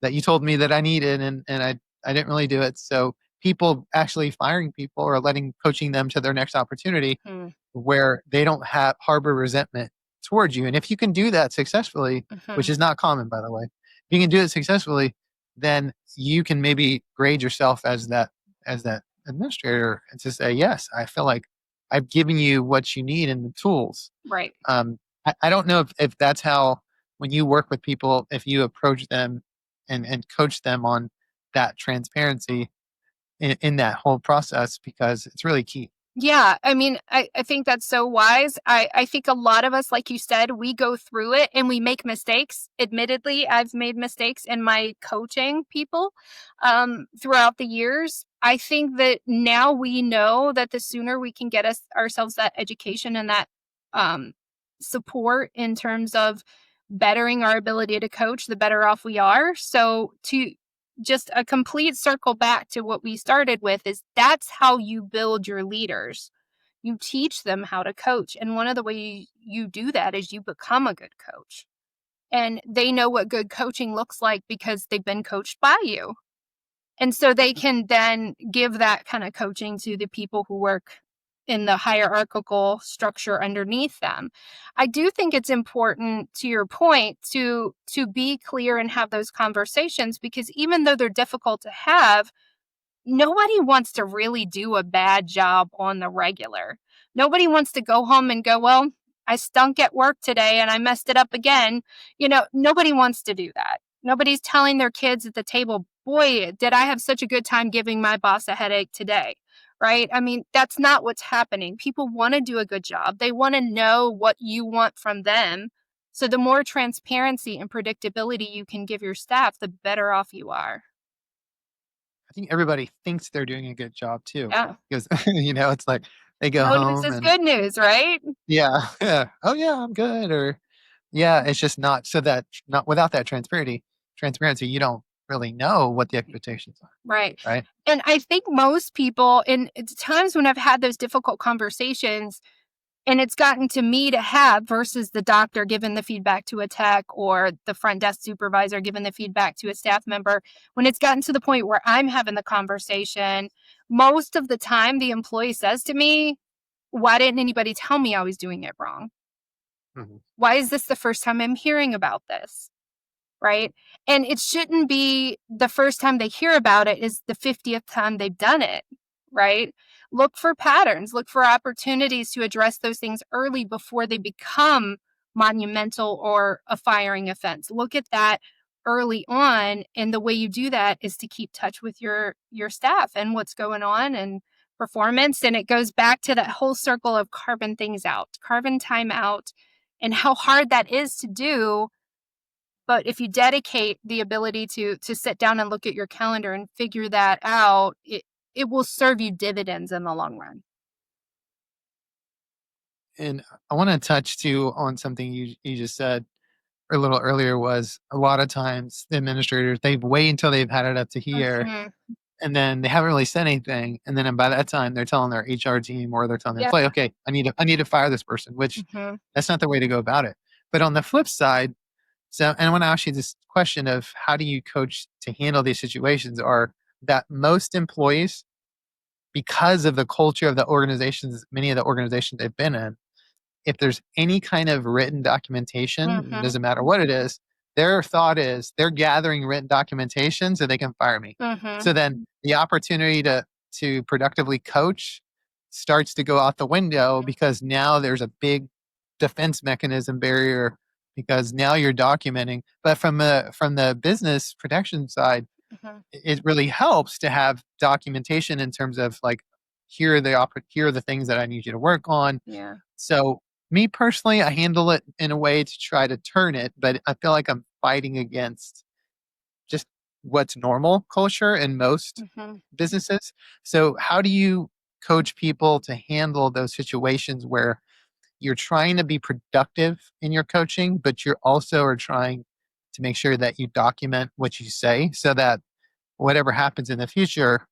[SPEAKER 2] you told me that I needed, and I didn't really do it. So people actually firing people or letting coaching them to their next opportunity
[SPEAKER 1] Mhm.
[SPEAKER 2] where they don't have harbor resentment towards you. And if you can do that successfully, which
[SPEAKER 1] Mhm.
[SPEAKER 2] is not common, by the way, if you can do it successfully, then you can maybe grade yourself as that administrator and to say, yes, I feel like I've given you what you need and the tools.
[SPEAKER 1] Right.
[SPEAKER 2] I don't know if that's how, when you work with people, if you approach them and coach them on that transparency in that whole process, because it's really key.
[SPEAKER 1] Yeah, I mean, I think that's so wise. I think a lot of us, like you said, we go through it and we make mistakes. Admittedly, I've made mistakes in my coaching people throughout the years. I think that now we know that the sooner we can get ourselves that education and that um, support in terms of bettering our ability to coach, the better off we are. So to just a complete circle back to what we started with is that's how you build your leaders. You teach them how to coach. And one of the ways you do that is you become a good coach. And they know what good coaching looks like because they've been coached by you. And so they can then give that kind of coaching to the people who work in the hierarchical structure underneath them. I do think it's important, to your point, to be clear and have those conversations, because even though they're difficult to have, nobody wants to really do a bad job on the regular. Nobody wants to go home and go, well, I stunk at work today and I messed it up again. Nobody wants to do that. Nobody's telling their kids at the table, boy, did I have such a good time giving my boss a headache today. Right? I mean, that's not what's happening. People want to do a good job. They want to know what you want from them. So the more transparency and predictability you can give your staff, the better off you are.
[SPEAKER 2] I think everybody thinks they're doing a good job too,
[SPEAKER 1] Yeah.
[SPEAKER 2] because it's like they go
[SPEAKER 1] No news
[SPEAKER 2] home
[SPEAKER 1] is
[SPEAKER 2] and
[SPEAKER 1] good news, right?
[SPEAKER 2] yeah, yeah, oh yeah, I'm good, or yeah, it's just not so that not without that transparency, you don't really know what the expectations are,
[SPEAKER 1] Right.
[SPEAKER 2] right?
[SPEAKER 1] And I think most people, and it's times when I've had those difficult conversations, and it's gotten to me to have versus the doctor giving the feedback to a tech or the front desk supervisor giving the feedback to a staff member, when it's gotten to the point where I'm having the conversation, most of the time the employee says to me, why didn't anybody tell me I was doing it wrong?
[SPEAKER 2] Mhm.
[SPEAKER 1] Why is this the first time I'm hearing about this? Right? And it shouldn't be the first time they hear about it is the 50th time they've done it, right? Look for patterns, look for opportunities to address those things early before they become monumental or a firing offense. Look at that early on, and the way you do that is to keep touch with your staff and what's going on and performance, and it goes back to that whole circle of carving things out, carving time out, and how hard that is to do. But if you dedicate the ability to sit down and look at your calendar and figure that out, it will serve you dividends in the long run.
[SPEAKER 2] And I want to touch too on something you just said a little earlier was a lot of times the administrators they wait until they've had it up to here
[SPEAKER 1] Mhm.
[SPEAKER 2] and then they haven't really said anything, and then by that time they're telling their HR team or they're telling their
[SPEAKER 1] Yeah.
[SPEAKER 2] employee, okay, I need to fire this person, which
[SPEAKER 1] Mhm.
[SPEAKER 2] that's not the way to go about it. But on the flip side, so and I want to ask you this question of how do you coach to handle these situations are that most employees, because of the culture of the organizations, many of the organizations they've been in, if there's any kind of written documentation, it
[SPEAKER 1] Mhm.
[SPEAKER 2] doesn't matter what it is, their thought is they're gathering written documentation so they can fire me.
[SPEAKER 1] Mhm.
[SPEAKER 2] So then the opportunity to productively coach starts to go out the window because now there's a big defense mechanism barrier because now you're documenting. But from the business protection side,
[SPEAKER 1] Mhm.
[SPEAKER 2] it really helps to have documentation in terms of like here are the things that I need you to work on.
[SPEAKER 1] Yeah.
[SPEAKER 2] So me personally, I handle it in a way to try to turn it, but I feel like I'm fighting against just what's normal culture in most
[SPEAKER 1] Mhm.
[SPEAKER 2] businesses. So how do you coach people to handle those situations where you're trying to be productive in your coaching, but you're also are trying to make sure that you document what you say so that whatever happens in the future,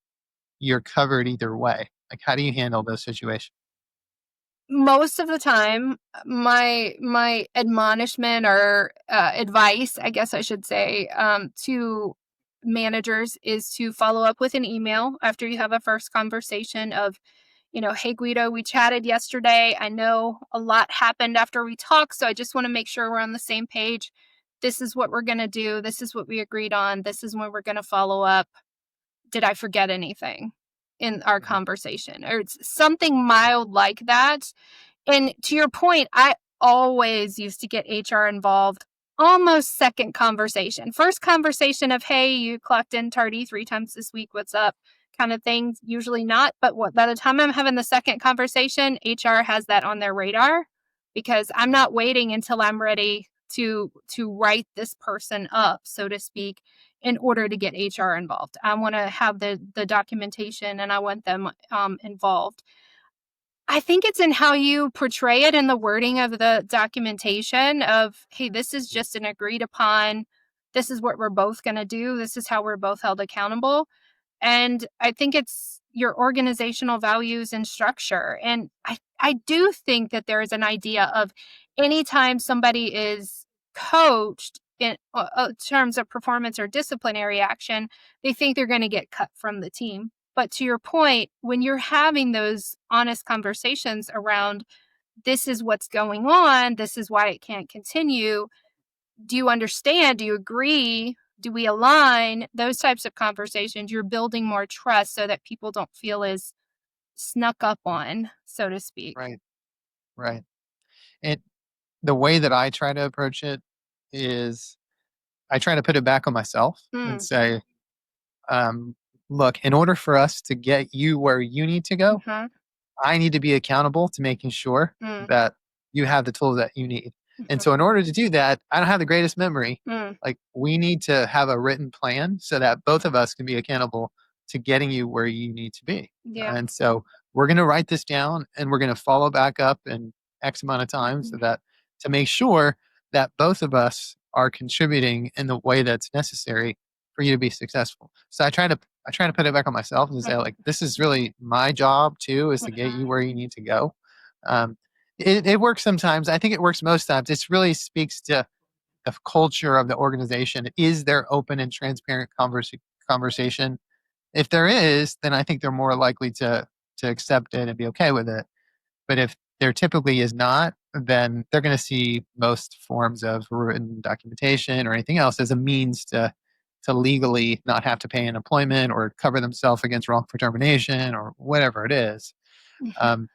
[SPEAKER 2] you're covered either way. Like how do you handle those situations?
[SPEAKER 1] Most of the time, my admonishment or advice, I guess I should say, to managers is to follow up with an email after you have a first conversation of, hey, Guido, we chatted yesterday. I know a lot happened after we talked, so I just want to make sure we're on the same page. This is what we're going to do. This is what we agreed on. This is when we're going to follow up. Did I forget anything in our
[SPEAKER 2] Mhm.
[SPEAKER 1] conversation? Or it's something mild like that. And to your point, I always used to get HR involved almost second conversation. First conversation of, hey, you clocked in tardy 3 times this week. What's up? kind of things, usually not. But by the time I'm having the second conversation, HR has that on their radar, because I'm not waiting until I'm ready to write this person up, so to speak, in order to get HR involved. I want to have the documentation, and I want them involved. I think it's in how you portray it in the wording of the documentation of, hey, this is just an agreed upon, this is what we're both going to do, this is how we're both held accountable. And I think it's your organizational values and structure. And I do think that there is an idea of anytime somebody is coached in terms of performance or disciplinary action, they think they're going to get cut from the team. But to your point, when you're having those honest conversations around, this is what's going on, this is why it can't continue, do you understand? Do you agree? Do we align? Those types of conversations, you're building more trust so that people don't feel as snuck up on, so to speak.
[SPEAKER 2] Right. Right. And the way that I try to approach it is I try to put it back on myself and
[SPEAKER 1] Mm,
[SPEAKER 2] say, um, look, in order for us to get you where you need to go,
[SPEAKER 1] mm-hmm,
[SPEAKER 2] I need to be accountable to making sure
[SPEAKER 1] mm,
[SPEAKER 2] that you have the tools that you need. And
[SPEAKER 1] mm-hmm,
[SPEAKER 2] so, in order to do that, I don't have the greatest memory.
[SPEAKER 1] mm,
[SPEAKER 2] Like, we need to have a written plan so that both of us can be accountable to getting you where you need to be.
[SPEAKER 1] yeah.
[SPEAKER 2] And so, we're going to write this down and we're going to follow back up in X amount of time so that to make sure that both of us are contributing in the way that's necessary for you to be successful. So I try to put it back on myself and say, like, this is really my job too, is to get you where you need to go. Um, it works sometimes. I think it works most times. It really speaks to the culture of the organization. Is there open and transparent conversation? If there is, then I think they're more likely to accept it and be okay with it. But if there typically is not, then they're going to see most forms of written documentation or anything else as a means to legally not have to pay unemployment or cover themselves against wrongful termination or whatever it is.
[SPEAKER 1] Mhm,
[SPEAKER 2] Um,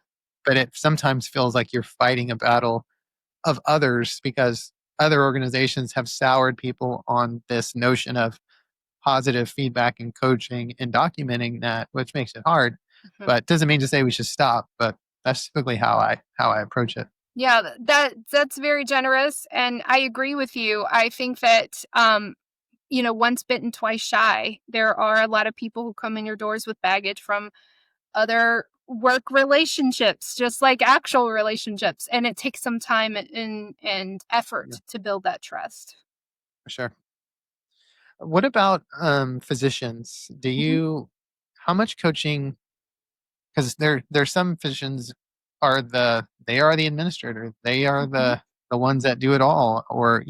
[SPEAKER 2] but it sometimes feels like you're fighting a battle of others because other organizations have soured people on this notion of positive feedback and coaching and documenting that, which makes it hard.
[SPEAKER 1] mhm.
[SPEAKER 2] But doesn't mean to say we should stop. But that's typically how I approach it.
[SPEAKER 1] Yeah, that's very generous, and I agree with you. I think that once bitten, twice shy. There are a lot of people who come in your doors with baggage from other work relationships, just like actual relationships, and it takes some time and
[SPEAKER 2] Yeah,
[SPEAKER 1] effort to build that trust.
[SPEAKER 2] for sure. What about physicians? Do
[SPEAKER 1] Mhm,
[SPEAKER 2] you how much coaching? Because there's some physicians they are the administrator. They are
[SPEAKER 1] mhm.
[SPEAKER 2] the ones that do it all, or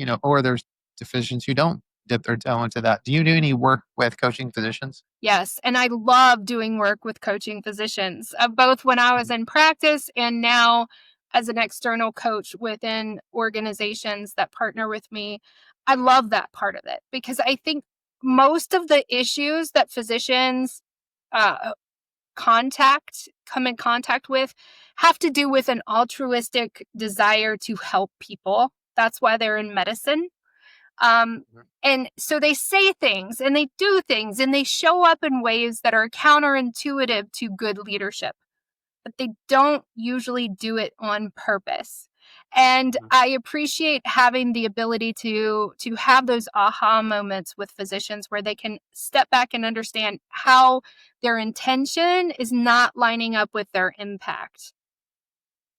[SPEAKER 2] there's physicians who don't dip their toe into that. Do you do any work with coaching physicians?
[SPEAKER 1] Yes, and I love doing work with coaching physicians, both when I was
[SPEAKER 2] Mhm.
[SPEAKER 1] in practice and now as an external coach within organizations that partner with me. I love that part of it because I think most of the issues that physicians uh, come in contact with have to do with an altruistic desire to help people. That's why they're in medicine. Um,
[SPEAKER 2] Mhm.
[SPEAKER 1] and so they say things and they do things and they show up in ways that are counterintuitive to good leadership, but they don't usually do it on purpose. And
[SPEAKER 2] Mhm.
[SPEAKER 1] I appreciate having the ability to have those aha moments with physicians where they can step back and understand how their intention is not lining up with their impact.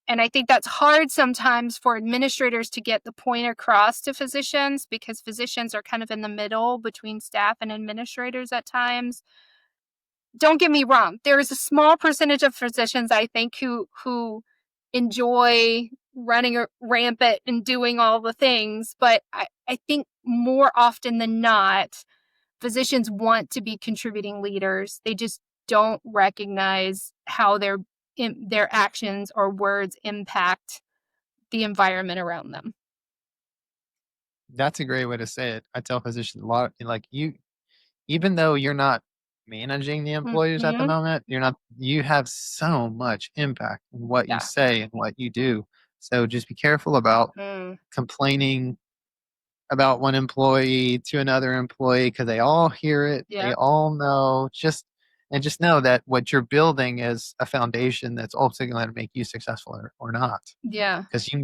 [SPEAKER 1] And I think that's hard sometimes for administrators to get the point across to physicians because physicians are kind of in the middle between staff and administrators at times. Don't get me wrong, there is a small percentage of physicians I think who enjoy running rampant and doing all the things, but I think more often than not, physicians want to be contributing leaders. They just don't recognize how their actions or words impact the environment around them.
[SPEAKER 2] That's a great way to say it. I tell physicians a lot, like even though you're not managing the employees at the
[SPEAKER 1] Mhm.
[SPEAKER 2] moment, you have so much impact in what you
[SPEAKER 1] Yeah.
[SPEAKER 2] say and what you do. So just be careful about
[SPEAKER 1] Mm.
[SPEAKER 2] complaining about one employee to another employee because they all hear it, they
[SPEAKER 1] Yep.
[SPEAKER 2] all know. Just And just know that what you're building is a foundation that's ultimately going to make you successful or not.
[SPEAKER 1] Yeah.
[SPEAKER 2] Because you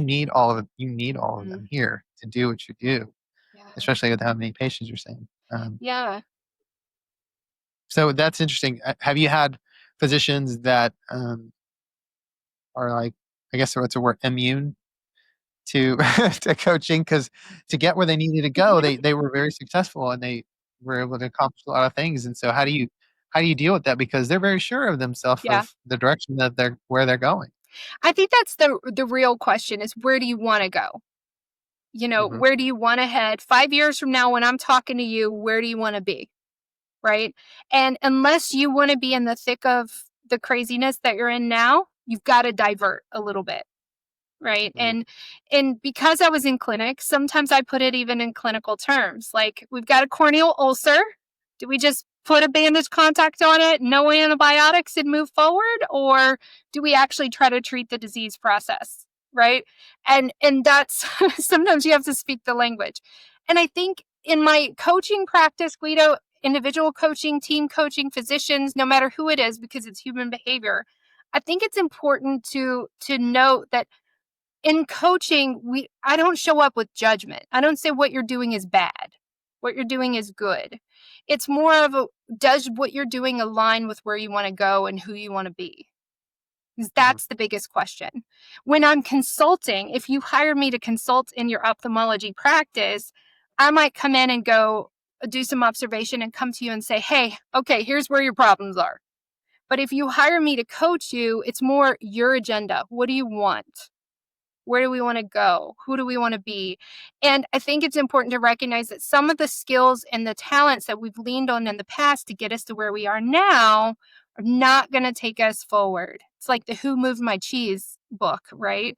[SPEAKER 2] need all of
[SPEAKER 1] Mm.
[SPEAKER 2] them here to do what you do,
[SPEAKER 1] Yeah.
[SPEAKER 2] especially with how many patients you're seeing.
[SPEAKER 1] Yeah.
[SPEAKER 2] So that's interesting. Have you had physicians that are like, I guess what's the word, immune to to coaching? Because to get where they needed to go, they were very successful and they were able to accomplish a lot of things. And so how do you deal with that? Because they're very sure of themselves
[SPEAKER 1] Yeah.
[SPEAKER 2] of the direction that they're where they're going.
[SPEAKER 1] I think that's the real question is where do you want to go?
[SPEAKER 2] Hmm.
[SPEAKER 1] Where do you want to head 5 years from now when I'm talking to you, where do you want to be? Right? And unless you want to be in the thick of the craziness that you're in now, you've got to divert a little bit. Right.
[SPEAKER 2] Hmm.
[SPEAKER 1] And because I was in clinic, sometimes I put it even in clinical terms. Like we've got a corneal ulcer. Do we just put a bandage contact on it, no antibiotics, and move forward? Or do we actually try to treat the disease process? Right. And that's sometimes you have to speak the language. And I think in my coaching practice, Guido, individual coaching, team coaching, physicians, no matter who it is, because it's human behavior, I think it's important to note that in coaching, I don't show up with judgment. I don't say what you're doing is bad. What you're doing is good. It's more of does what you're doing align with where you want to go and who you want to be? Because
[SPEAKER 2] Hmm.
[SPEAKER 1] that's the biggest question. When I'm consulting, if you hire me to consult in your ophthalmology practice, I might come in and go do some observation and come to you and say, hey, okay, here's where your problems are. But if you hire me to coach you, it's more your agenda. What do you want? Where do we want to go? Who do we want to be? And I think it's important to recognize that some of the skills and the talents that we've leaned on in the past to get us to where we are now are not going to take us forward. It's like the Who Moved My Cheese book, right?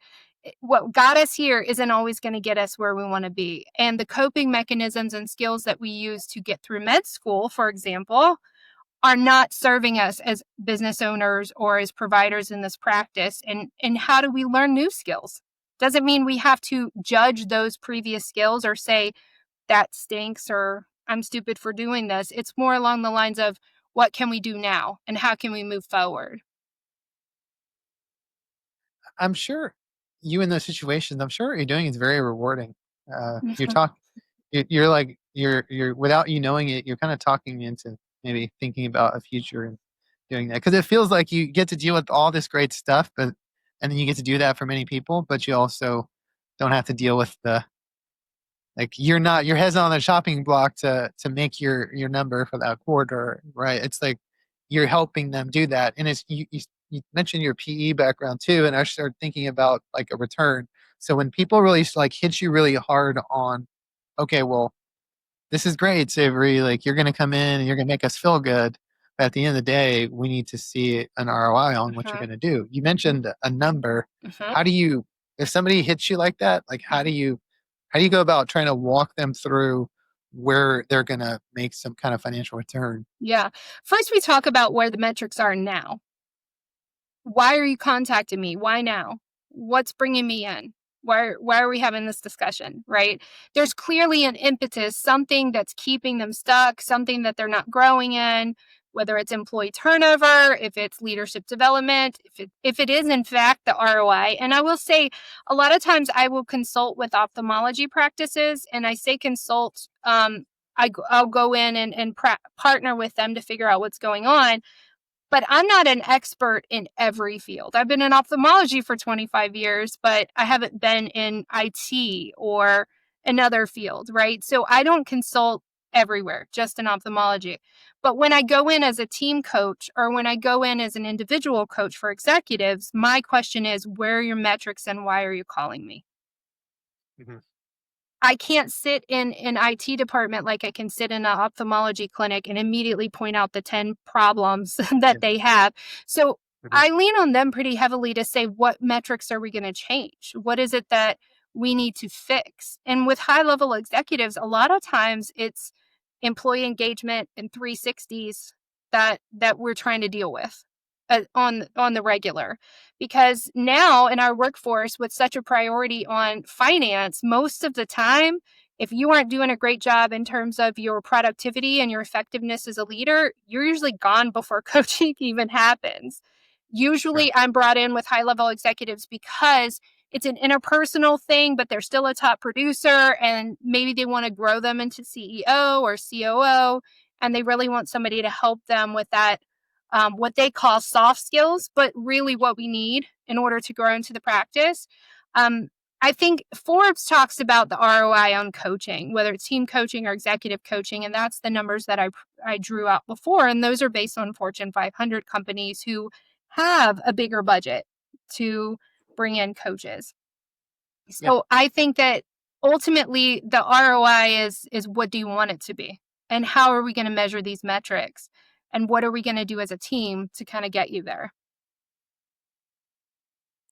[SPEAKER 1] What got us here isn't always going to get us where we want to be. And the coping mechanisms and skills that we use to get through med school, for example, are not serving us as business owners or as providers in this practice. And how do we learn new skills? Doesn't mean we have to judge those previous skills or say that stinks or I'm stupid for doing this. It's more along the lines of what can we do now and how can we move forward?
[SPEAKER 2] I'm sure you in those situations, I'm sure what you're doing is very rewarding. You're talking, you're like you're without you knowing it, you're kind of talking into maybe thinking about a future and doing that because it feels like you get to deal with all this great stuff, but and then you get to do that for many people, but you also don't have to deal with the like you're not your head's not on the chopping block to make your number for that quarter, right? It's like you're helping them do that, and it's you mentioned your PE background too, and I started thinking about like a return. So when people really like hit you really hard on, okay, well, this is great, Savory. Like you're going to come in and you're going to make us feel good. But at the end of the day, we need to see an ROI on what you're
[SPEAKER 1] Uh-huh.
[SPEAKER 2] going to do. You mentioned a number.
[SPEAKER 1] Uh-huh.
[SPEAKER 2] How do you, if somebody hits you like that, like how do you go about trying to walk them through where they're going to make some kind of financial return?
[SPEAKER 1] Yeah. First, we talk about where the metrics are now. Why are you contacting me? Why now? What's bringing me in? Why are we having this discussion, right? There's clearly an impetus, something that's keeping them stuck, something that they're not growing in, whether it's employee turnover, if it's leadership development, if it is in fact the ROI. And I will say a lot of times I will consult with ophthalmology practices and I say consult I'll go in and partner with them to figure out what's going on, but I'm not an expert in every field. I've been in ophthalmology for 25 years, but I haven't been in IT or another field, right? So I don't consult everywhere, just in ophthalmology. But when I go in as a team coach or when I go in as an individual coach for executives, my question is, where are your metrics and why are you calling me?
[SPEAKER 2] Mhm.
[SPEAKER 1] I can't sit in an IT department like I can sit in an ophthalmology clinic and immediately point out the 10 problems
[SPEAKER 2] Yeah.
[SPEAKER 1] that they have. So
[SPEAKER 2] Mhm.
[SPEAKER 1] I lean on them pretty heavily to say, what metrics are we going to change? What is it that we need to fix? And with high level executives, a lot of times it's employee engagement and 360s that we're trying to deal with on the regular, because now in our workforce with such a priority on finance, most of the time If you aren't doing a great job in terms of your productivity and your effectiveness as a leader, you're usually gone before coaching even happens.
[SPEAKER 2] Sure.
[SPEAKER 1] Usually I'm brought in with high level executives because it's an interpersonal thing, but they're still a top producer and maybe they want to grow them into CEO or COO. And they really want somebody to help them with that, what they call soft skills, but really what we need in order to grow into the practice. Um, I think Forbes talks about the ROI on coaching, whether it's team coaching or executive coaching, and that's the numbers that I drew out before. And those are based on Fortune 500 companies who have a bigger budget to bring in coaches.
[SPEAKER 2] Yeah.
[SPEAKER 1] So I think that ultimately the ROI is what do you want it to be? And how are we going to measure these metrics? And what are we going to do as a team to kind of get you there?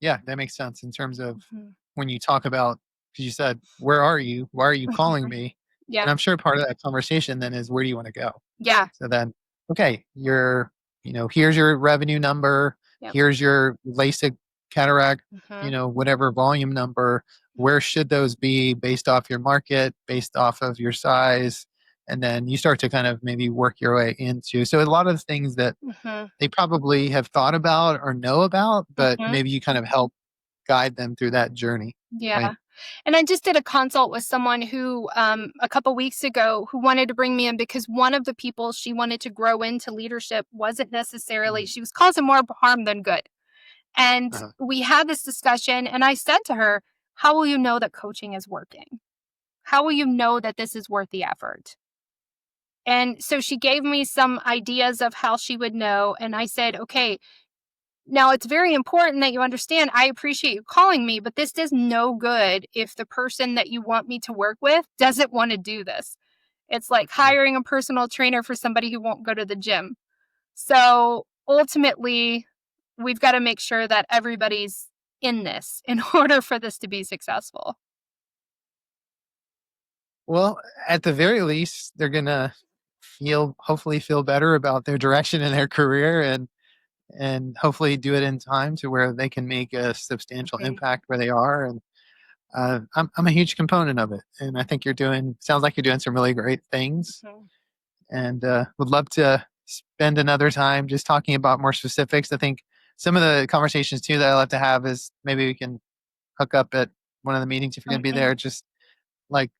[SPEAKER 2] Yeah, that makes sense in terms of
[SPEAKER 1] Mhm.
[SPEAKER 2] when you talk about, because you said, "Where are you? Why are you calling me?"
[SPEAKER 1] Yeah.
[SPEAKER 2] And I'm sure part of that conversation then is, where do you want to go?
[SPEAKER 1] Yeah.
[SPEAKER 2] So then, okay, here's your revenue number,
[SPEAKER 1] Yep.
[SPEAKER 2] here's your LASIK cataract,
[SPEAKER 1] Mhm.
[SPEAKER 2] whatever volume number. Where should those be based off your market, based off of your size? And then you start to kind of maybe work your way into. So a lot of things that
[SPEAKER 1] Mhm.
[SPEAKER 2] they probably have thought about or know about, but
[SPEAKER 1] Mhm.
[SPEAKER 2] maybe you kind of help guide them through that journey, right?
[SPEAKER 1] Yeah. And I just did a consult with someone who, a couple weeks ago, who wanted to bring me in because one of the people she wanted to grow into leadership wasn't necessarily,
[SPEAKER 2] Mhm.
[SPEAKER 1] she was causing more harm than good. And
[SPEAKER 2] Uh-huh.
[SPEAKER 1] we had this discussion, and I said to her, how will you know that coaching is working? How will you know that this is worth the effort? And so she gave me some ideas of how she would know. And I said, okay, now it's very important that you understand I appreciate you calling me, but this does no good if the person that you want me to work with doesn't want to do this. It's like
[SPEAKER 2] Yeah.
[SPEAKER 1] hiring a personal trainer for somebody who won't go to the gym. So ultimately, we've got to make sure that everybody's in this in order for this to be successful.
[SPEAKER 2] Well, at the very least, they're gonna hopefully feel better about their direction in their career, and hopefully do it in time to where they can make a substantial
[SPEAKER 1] Mhm.
[SPEAKER 2] impact where they are. And I'm a huge component of it, and I think sounds like you're doing some really great things,
[SPEAKER 1] Mhm.
[SPEAKER 2] and would love to spend another time just talking about more specifics. I think some of the conversations too that I love to have is maybe we can hook up at one of the meetings if you're going to be
[SPEAKER 1] Mhm.
[SPEAKER 2] there. Like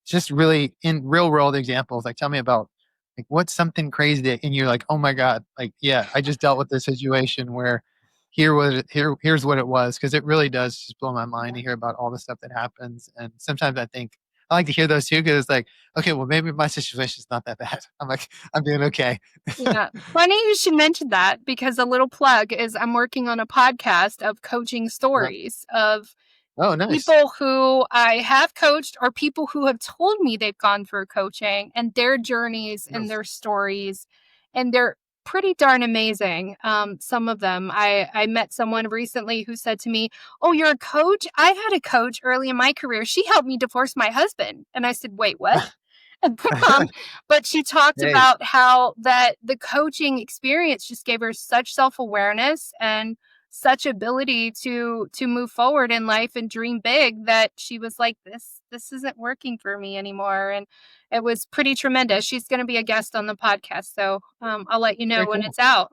[SPEAKER 2] just really in real world examples. Like, tell me about, like, what's something crazy that, and you're like, oh my god, like, yeah, I just dealt with this situation where here's what it was, because it really does just blow my mind to hear about all the stuff that happens. And sometimes I think I like to hear those too, because it's like, okay, well, maybe my situation's not that bad. I'm like, I'm doing okay.
[SPEAKER 1] Yeah. Funny you should mention that because a little plug is I'm working on a podcast of coaching
[SPEAKER 2] Uh,
[SPEAKER 1] stories of
[SPEAKER 2] oh, nice.
[SPEAKER 1] people who I have coached or people who have told me they've gone through coaching and their journeys and
[SPEAKER 2] Nice.
[SPEAKER 1] their stories. And they're pretty darn amazing. Some of them. I met someone recently who said to me, oh, you're a coach? I had a coach early in my career. She helped me divorce my husband. And I said, wait, what? um, but she talked
[SPEAKER 2] Hey,
[SPEAKER 1] about how that the coaching experience just gave her such self-awareness and such ability to move forward in life and dream big that she was like this isn't working for me anymore, and it was pretty tremendous. She's going to be a guest on the podcast, so I'll let you know
[SPEAKER 2] very
[SPEAKER 1] when
[SPEAKER 2] cool.
[SPEAKER 1] it's out.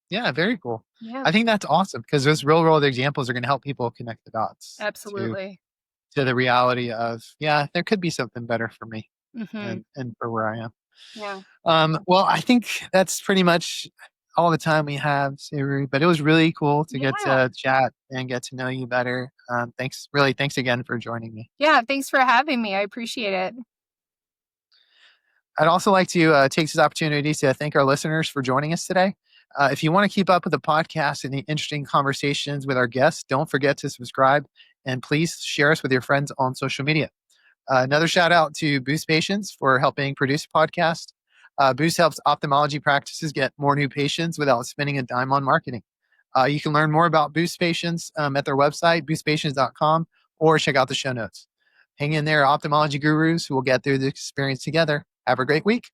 [SPEAKER 2] Yeah, very cool.
[SPEAKER 1] Yeah,
[SPEAKER 2] I think that's awesome, because those real world examples are going to help people connect the dots
[SPEAKER 1] absolutely.
[SPEAKER 2] to the reality of, yeah, there could be something better for me,
[SPEAKER 1] Hmm.
[SPEAKER 2] and for where I am.
[SPEAKER 1] Yeah.
[SPEAKER 2] Well, I think that's pretty much all the time we have, Savory, but it was really cool to get
[SPEAKER 1] Yeah.
[SPEAKER 2] to chat and get to know you better. Thanks again for joining me.
[SPEAKER 1] Yeah, thanks for having me. I appreciate it.
[SPEAKER 2] I'd also like to take this opportunity to thank our listeners for joining us today. If you want to keep up with the podcast and the interesting conversations with our guests, don't forget to subscribe, and please share us with your friends on social media. Another shout out to Boost Patients for helping produce the podcast. Boost helps ophthalmology practices get more new patients without spending a dime on marketing. You can learn more about Boost Patients at their website, boostpatients.com, or check out the show notes. Hang in there, ophthalmology gurus who will get through the experience together. Have a great week.